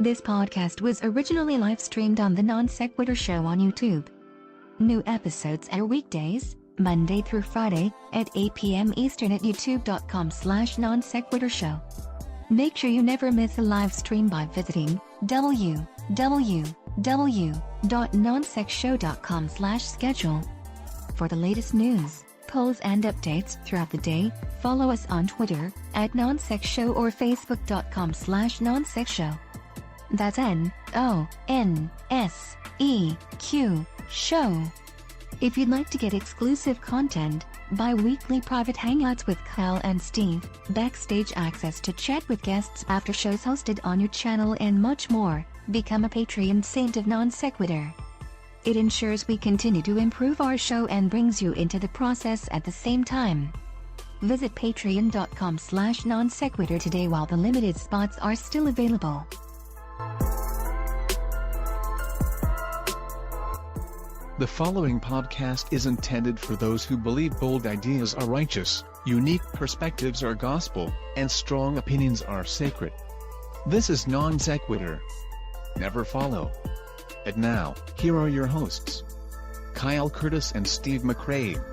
This podcast was originally live-streamed on the NonSequitur Show on YouTube. New episodes air weekdays, Monday through Friday, at 8 p.m. Eastern at youtube.com/NonSequitur Show. Make sure you never miss a live stream by visiting www.nonsecshow.com/schedule. For the latest news, polls and updates throughout the day, follow us on Twitter at NonSecShow or Facebook.com/NonSecShow. That's NonSeq Show. If you'd like to get exclusive content, bi-weekly private hangouts with Kyle and Steve, backstage access to chat with guests after shows hosted on your channel and much more, become a Patreon saint of NonSequitur. It ensures we continue to improve our show and brings you into the process at the same time. Visit patreon.com/NonSequitur today while the limited spots are still available. The following podcast is intended for those who believe bold ideas are righteous, unique perspectives are gospel, and strong opinions are sacred. This is Non-Sequitur. Never follow. And now, here are your hosts, Kyle Curtis and Steve McRae.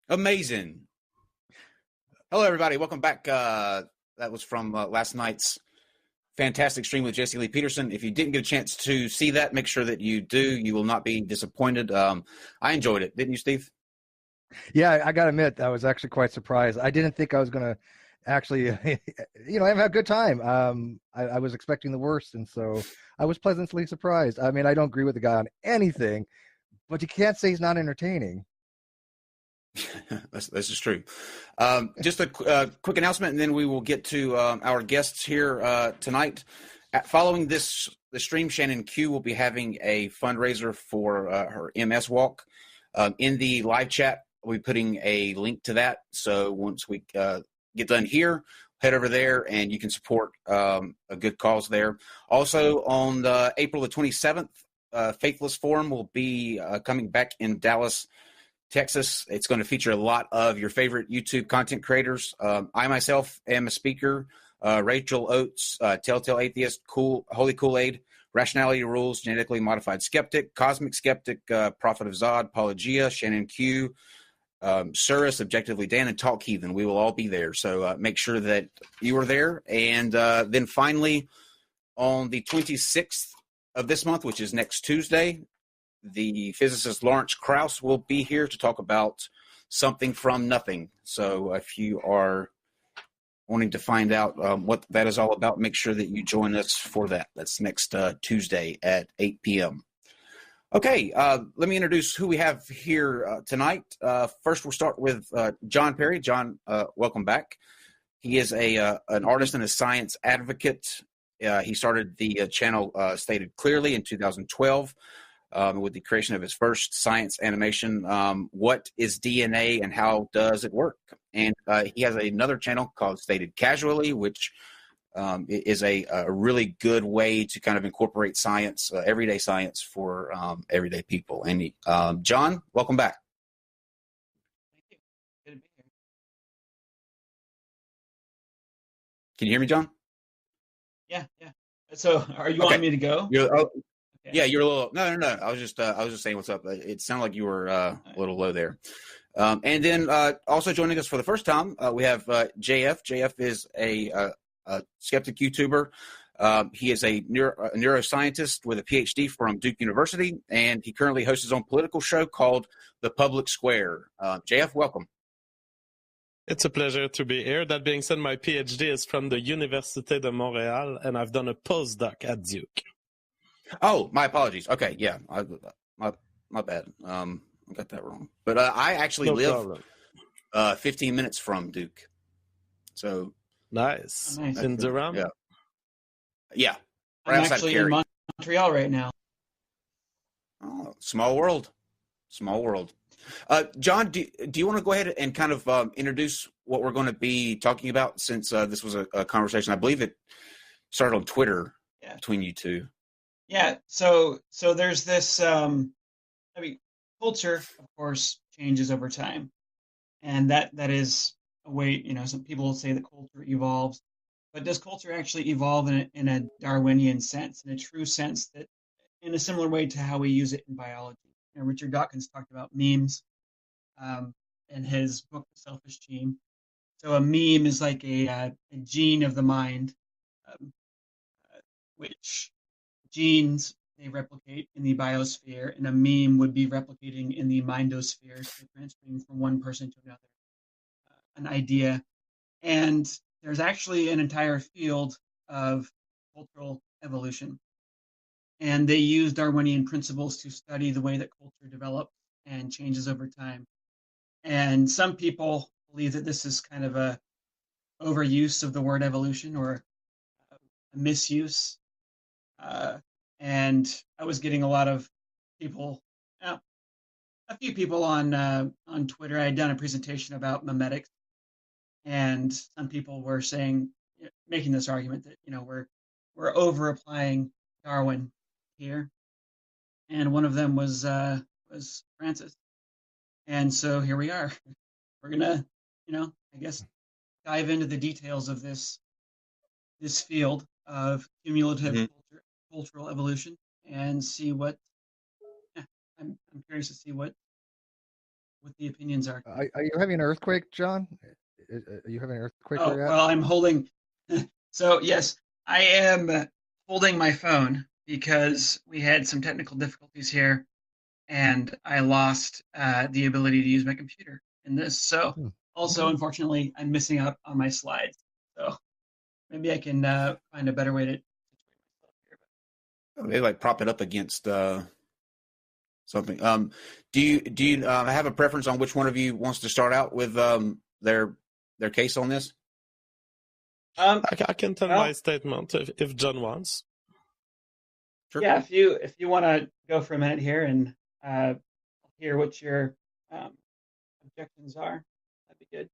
Amazing. Hello, everybody. Welcome back. That was from last night's fantastic stream with Jesse Lee Peterson. If you didn't get a chance to see that, make sure that you do. You will not be disappointed. I enjoyed it. Didn't you, Steve? Yeah, I got to admit, I was actually quite surprised. I didn't think I was going to actually, have a good time. I was expecting the worst, and so I was pleasantly surprised. I mean, I don't agree with the guy on anything, but you can't say he's not entertaining. This is true. Just a quick announcement, and then we will get to our guests here tonight. Following the stream, Shannon Q will be having a fundraiser for her MS walk. In the live chat, we'll be putting a link to that. So once we get done here, head over there, and you can support a good cause there. Also, on April the 27th, Faithless Forum will be coming back in Dallas, Texas. It's going to feature a lot of your favorite YouTube content creators. I myself am a speaker. Rachel Oates, Telltale Atheist, Holy Kool-Aid, Rationality Rules, Genetically Modified Skeptic, Cosmic Skeptic, Prophet of Zod, Apologia, Shannon Q, Surus, Objectively Dan, and Talk Heathen. We will all be there. So make sure that you are there. And then finally, on the 26th of this month, which is next Tuesday, the physicist Lawrence Krauss will be here to talk about something from nothing. So if you are wanting to find out what that is all about, make sure that you join us for that. That's next Tuesday at 8 p.m. Okay, let me introduce who we have here tonight. First, we'll start with John Perry. John, welcome back. He is an artist and a science advocate. He started the channel Stated Clearly in 2012. With the creation of his first science animation, What is DNA and How Does It Work? And he has another channel called Stated Casually, which is a really good way to kind of incorporate science, everyday science for everyday people. And John, welcome back. Thank you. Good to be here. Can you hear me, John? Yeah, yeah. So, are you Okay. wanting me to go? Okay. Okay. Yeah, you're a little. No. I was just saying what's up. It sounded like you were a little low there. And then also joining us for the first time, we have JF. JF is a skeptic YouTuber. He is a neuroscientist with a PhD from Duke University, and he currently hosts his own political show called The Public Square. JF, welcome. It's a pleasure to be here. That being said, my PhD is from the Université de Montréal, and I've done a postdoc at Duke. Oh, my apologies. Okay, yeah, my bad. I got that wrong. But I actually live 15 minutes from Duke. So nice. Oh, nice. In Durham? Yeah. Yeah. I'm actually in Montreal right now. Oh, small world. Small world. John, do you want to go ahead and kind of introduce what we're going to be talking about, since this was a conversation, I believe it started on Twitter between you two. Yeah. So there's this, culture, of course, changes over time. And that is a way, some people say that culture evolves, but does culture actually evolve in a Darwinian sense, in a true sense, that in a similar way to how we use it in biology? Richard Dawkins talked about memes in his book, The Selfish Gene. So a meme is like a gene of the mind, which genes, they replicate in the biosphere, and a meme would be replicating in the mindosphere, so transferring from one person to another, an idea. And there's actually an entire field of cultural evolution. And they use Darwinian principles to study the way that culture develops and changes over time. And some people believe that this is kind of a overuse of the word evolution, or a misuse. And I was getting a lot of people, a few people on Twitter. I had done a presentation about memetics, and some people were saying, making this argument that we're over applying Darwin here, and one of them was Francis. And so here we are. We're gonna, I guess, dive into the details of this field of cumulative cultural evolution, and see what. I'm curious to see what the opinions are. Are you having an earthquake, John? Are you having an earthquake? Oh, well, I'm holding. So yes, I am holding my phone because we had some technical difficulties here, and I lost the ability to use my computer in this. So also, unfortunately, I'm missing out on my slides. So maybe I can find a better way to situate myself here. Maybe like prop it up against something. Do you have a preference on which one of you wants to start out with their case on this? I can tell my statement if John wants. Sure. Yeah, if you want to go for a minute here and hear what your objections are, that'd be good.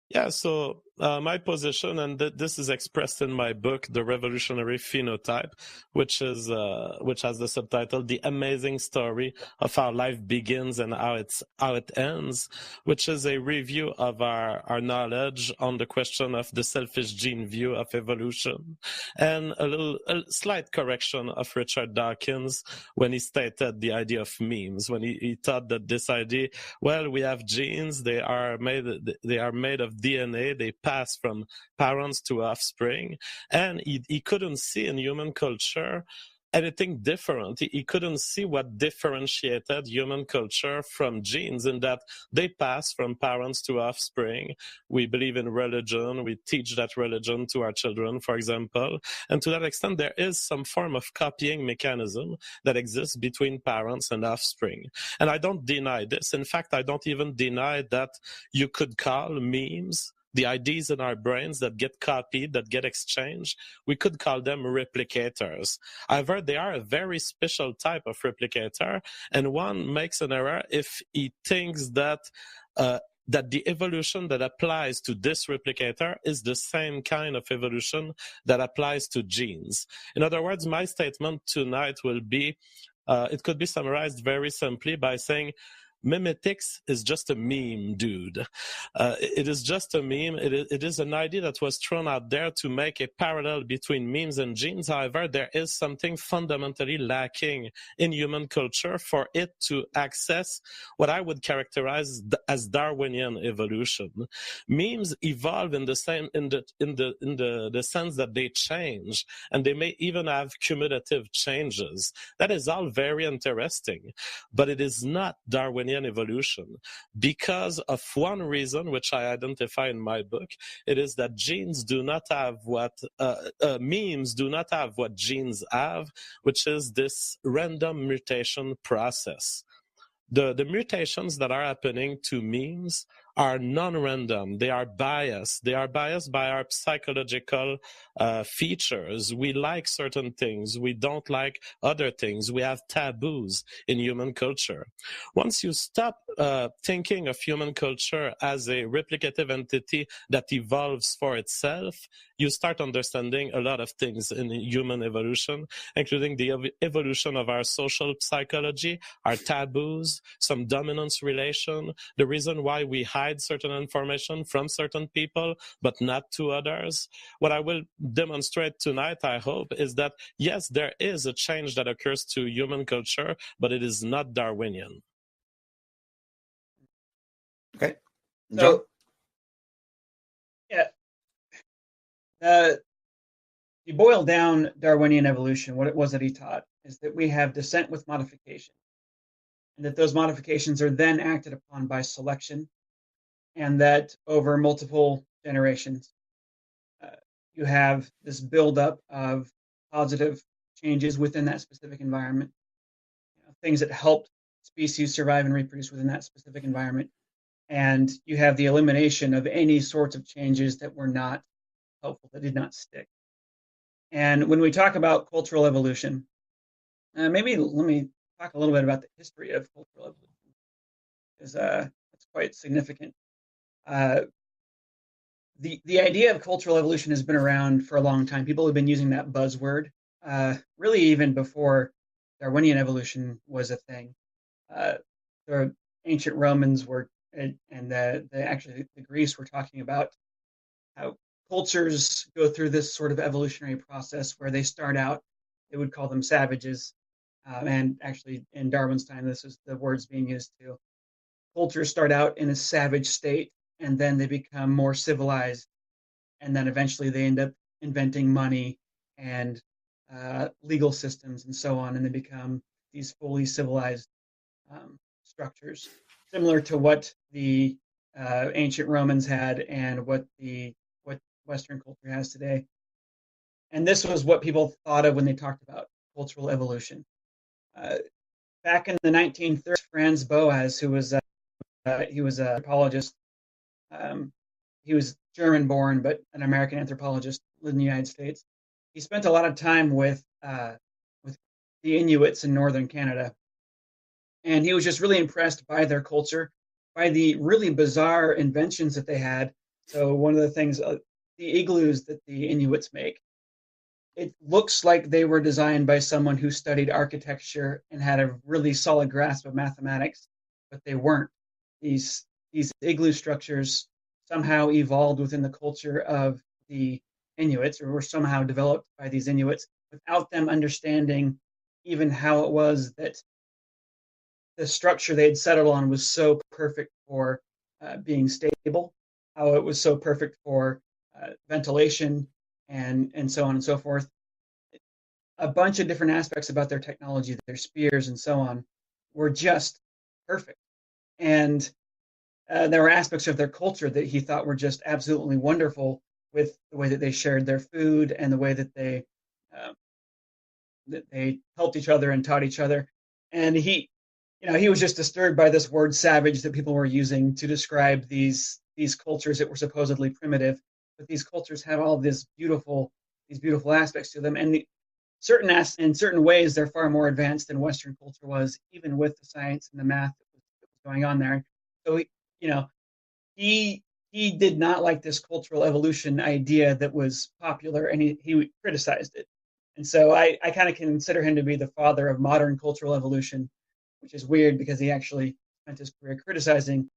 Yeah, so my position, and this is expressed in my book, The Revolutionary Phenotype, which has the subtitle "The Amazing Story of How Life Begins and How it Ends," which is a review of our knowledge on the question of the selfish gene view of evolution, and a slight correction of Richard Dawkins when he stated the idea of memes, when he thought that this idea, well, we have genes, they are made of DNA, they pass from parents to offspring, and he couldn't see in human culture anything different. He couldn't see what differentiated human culture from genes, in that they pass from parents to offspring. We believe in religion. We teach that religion to our children, for example. And to that extent, there is some form of copying mechanism that exists between parents and offspring. And I don't deny this. In fact, I don't even deny that you could call memes, the ideas in our brains that get copied, that get exchanged, we could call them replicators. However, they are a very special type of replicator, and one makes an error if he thinks that the evolution that applies to this replicator is the same kind of evolution that applies to genes. In other words, my statement tonight will be, it could be summarized very simply by saying, memetics is just a meme, dude. It is just a meme. It is an idea that was thrown out there to make a parallel between memes and genes. However, there is something fundamentally lacking in human culture for it to access what I would characterize as Darwinian evolution. Memes evolve in the sense that they change, and they may even have cumulative changes. That is all very interesting, but it is not Darwinian evolution because of one reason, which I identify in my book. It is that genes do not have what memes do not have what genes have, which is this random mutation process. The mutations that are happening to memes are non-random. They are biased. They are biased by our psychological features. We like certain things. We don't like other things. We have taboos in human culture. Once you stop thinking of human culture as a replicative entity that evolves for itself, you start understanding a lot of things in human evolution, including the evolution of our social psychology, our taboos, some dominance relation, the reason why we hide certain information from certain people, but not to others. What I will demonstrate tonight, I hope, is that yes, there is a change that occurs to human culture, but it is not Darwinian. Okay. So, yeah, you boil down Darwinian evolution, what it was that he taught is that we have descent with modification, and that those modifications are then acted upon by selection, and that over multiple generations, you have this buildup of positive changes within that specific environment, things that helped species survive and reproduce within that specific environment. And you have the elimination of any sorts of changes that were not helpful, that did not stick. And when we talk about cultural evolution, maybe let me talk a little bit about the history of cultural evolution, because it's quite significant. The idea of cultural evolution has been around for a long time. People have been using that buzzword, really even before Darwinian evolution was a thing. The ancient Romans were, and actually the Greece were talking about how cultures go through this sort of evolutionary process where they start out, they would call them savages, and actually in Darwin's time, this is the words being used too. Cultures start out in a savage state, and then they become more civilized, and then eventually they end up inventing money and legal systems and so on, and they become these fully civilized structures, similar to what the ancient Romans had and what Western culture has today. And this was what people thought of when they talked about cultural evolution. Back in the 1930s, Franz Boas, he was an anthropologist. He was German-born, but an American anthropologist, lived in the United States. He spent a lot of time with the Inuits in northern Canada, and he was just really impressed by their culture, by the really bizarre inventions that they had. So one of the things, the igloos that the Inuits make, it looks like they were designed by someone who studied architecture and had a really solid grasp of mathematics, but they weren't. These igloo structures somehow evolved within the culture of the Inuits, or were somehow developed by these Inuits without them understanding even how it was that the structure they had settled on was so perfect for being stable, how it was so perfect for ventilation, and so on and so forth. A bunch of different aspects about their technology, their spears and so on, were just perfect. And there were aspects of their culture that he thought were just absolutely wonderful, with the way that they shared their food and the way that they helped each other and taught each other. And he was just disturbed by this word savage that people were using to describe these cultures that were supposedly primitive, but these cultures have all these beautiful aspects to them, and in certain ways they're far more advanced than Western culture was, even with the science and the math that was going on there. So he did not like this cultural evolution idea that was popular, and he criticized it. And so I kind of consider him to be the father of modern cultural evolution, which is weird because he actually spent spent his career criticizing